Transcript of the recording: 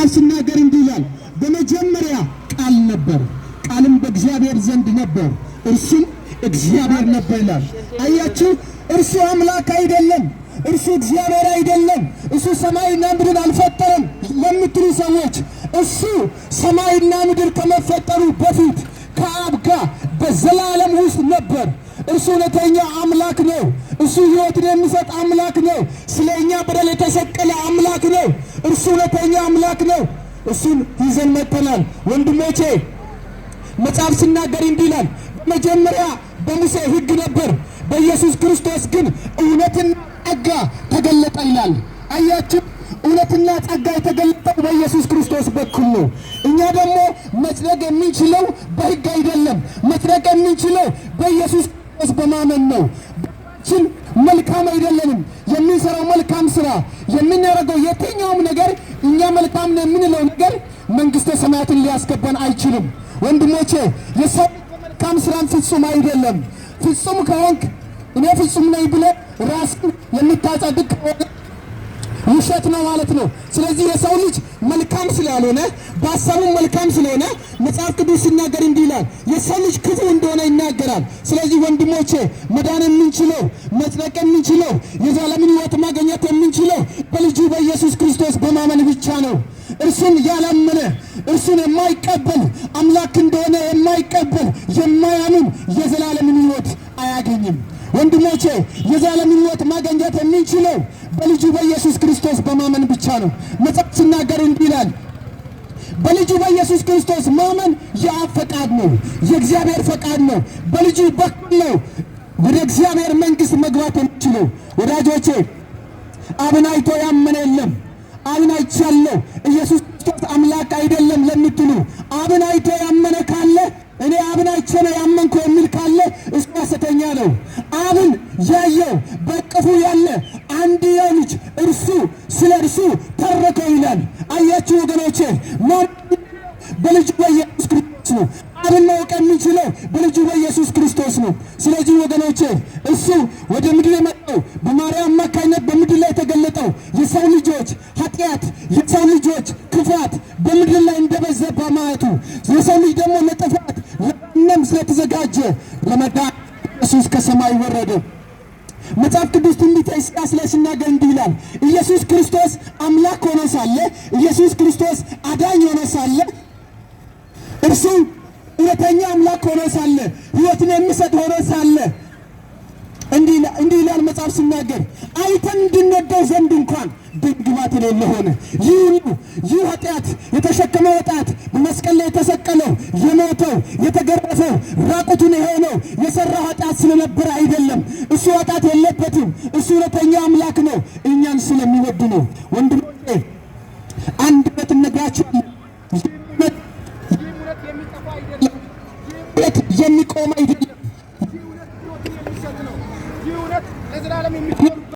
መጽሐፍ ሲናገር እንዲህ ይላል፣ በመጀመሪያ ቃል ነበር፣ ቃልም በእግዚአብሔር ዘንድ ነበር፣ እርሱም እግዚአብሔር ነበር ይላል። አያችሁ፣ እርሱ አምላክ አይደለም፣ እርሱ እግዚአብሔር አይደለም፣ እሱ ሰማይና ምድር አልፈጠረም ለምትሉ ሰዎች እሱ ሰማይና ምድር ከመፈጠሩ በፊት ከአብ ጋር በዘላለም ውስጥ ነበር። እርሱ እውነተኛ አምላክ ነው። እሱ ሕይወትን የሚሰጥ አምላክ ነው። ስለኛ በደል የተሰቀለ አምላክ ነው። እርሱ እውነተኛ አምላክ ነው። እሱን ይዘን መጥተናል። ወንድሞቼ መጽሐፍ ሲናገር እንዲህ ይላል፣ በመጀመሪያ በሙሴ ሕግ ነበር፣ በኢየሱስ ክርስቶስ ግን እውነትና ጸጋ ተገለጠ ይላል። አያችሁ፣ እውነትና ጸጋ የተገለጠው በኢየሱስ ክርስቶስ በኩል ነው። እኛ ደግሞ መጽደቅ የምንችለው በሕግ አይደለም። መጽደቅ የምንችለው በኢየሱስ ክርስቶስ በማመን ነው። ችን መልካም አይደለንም። የምንሰራው መልካም ስራ፣ የምናደርገው የትኛውም ነገር እኛ መልካም ነው የምንለው ነገር መንግስተ ሰማያትን ሊያስገባን አይችልም። ወንድሞቼ የሰው መልካም ስራን ፍጹም አይደለም። ፍጹም ከሆንክ እኔ ፍጹም ነኝ ብለህ ራስን የምታጸድቅ ከሆነ ውሸት ነው ማለት ነው። ስለዚህ የሰው ልጅ መልካም ስላልሆነ በሀሳቡ መልካም ስለሆነ መጽሐፍ ቅዱስ ሲናገር እንዲህ ይላል፣ የሰው ልጅ ክፉ እንደሆነ ይናገራል። ስለዚህ ወንድሞቼ መዳን የምንችለው መጽደቅ የምንችለው የዘላለምን ሕይወት ማግኘት የምንችለው በልጁ በኢየሱስ ክርስቶስ በማመን ብቻ ነው። እርሱን ያላመነ እርሱን የማይቀበል አምላክ እንደሆነ የማይቀበል የማያምን የዘላለምን ሕይወት አያገኝም። ወንድሞቼ የዘላለምን ሕይወት ማግኘት የምንችለው በልጁ በኢየሱስ ክርስቶስ በማመን ብቻ ነው። መጽሐፍ ሲናገር እንዲህ ይላል፣ በልጁ በኢየሱስ ክርስቶስ ማመን የአብ ፈቃድ ነው፣ የእግዚአብሔር ፈቃድ ነው። በልጁ በኩል ነው ወደ እግዚአብሔር መንግሥት መግባት የምንችለው። ወዳጆቼ አብን አይቶ ያመነ የለም። አብን አይቻለሁ ኢየሱስ ክርስቶስ አምላክ አይደለም ለምትሉ አብን አይቶ ያመነ ካለ እኔ አብን አይቼ ነው ያመንኩ የሚል ካለ እሱ ሐሰተኛ ነው። አብን ያየው በቅፉ ያለ አንድያ ልጅ እርሱ ስለ እርሱ ተረከው ይላል። አያችሁ ወገኖቼ፣ በልጁ በኢየሱስ ክርስቶስ ነው። አብን ማወቅ የምንችለው በልጁ በኢየሱስ ክርስቶስ ነው። ስለዚህ ወገኖቼ እሱ ወደ ምድር የመጣው በማርያም አማካኝነት በምድር ላይ የተገለጠው የሰው ልጆች ኃጢአት፣ የሰው ልጆች ክፋት በምድር ላይ እንደበዛ በማየቱ የሰው ልጅ ደግሞ ለጥፋት ለማንም ስለተዘጋጀ ለመዳን ኢየሱስ ከሰማይ ወረደ። መጽሐፍ ቅዱስ ትንቢተ ኢሳይያስ ላይ ሲናገር እንዲህ ይላል፣ ኢየሱስ ክርስቶስ አምላክ ሆኖ ሳለ፣ ኢየሱስ ክርስቶስ አዳኝ ሆኖ ሳለ፣ እርሱ እውነተኛ አምላክ ሆኖ ሳለ፣ ሕይወትን የሚሰጥ ሆኖ ሳለ እንዲህ ይላል መጽሐፍ ሲናገር፣ አይተን እንድንወደው ዘንድ እንኳን ድንግባት የሌለ ሆነ። ይህ ኃጢአት የተሸከመ ወጣት በመስቀል ላይ የተሰቀለው የሞተው የተገረፈው ራቁቱን የሆነው የሰራው ኃጢአት ስለነበረ አይደለም። እሱ ኃጢአት የለበትም። እሱ እውነተኛ አምላክ ነው። እኛን ስለሚወድ ነው። ወንድሞቼ አንድ በት ነግራችሁ የሚቆም አይደለም። ለዘላለም የሚኖር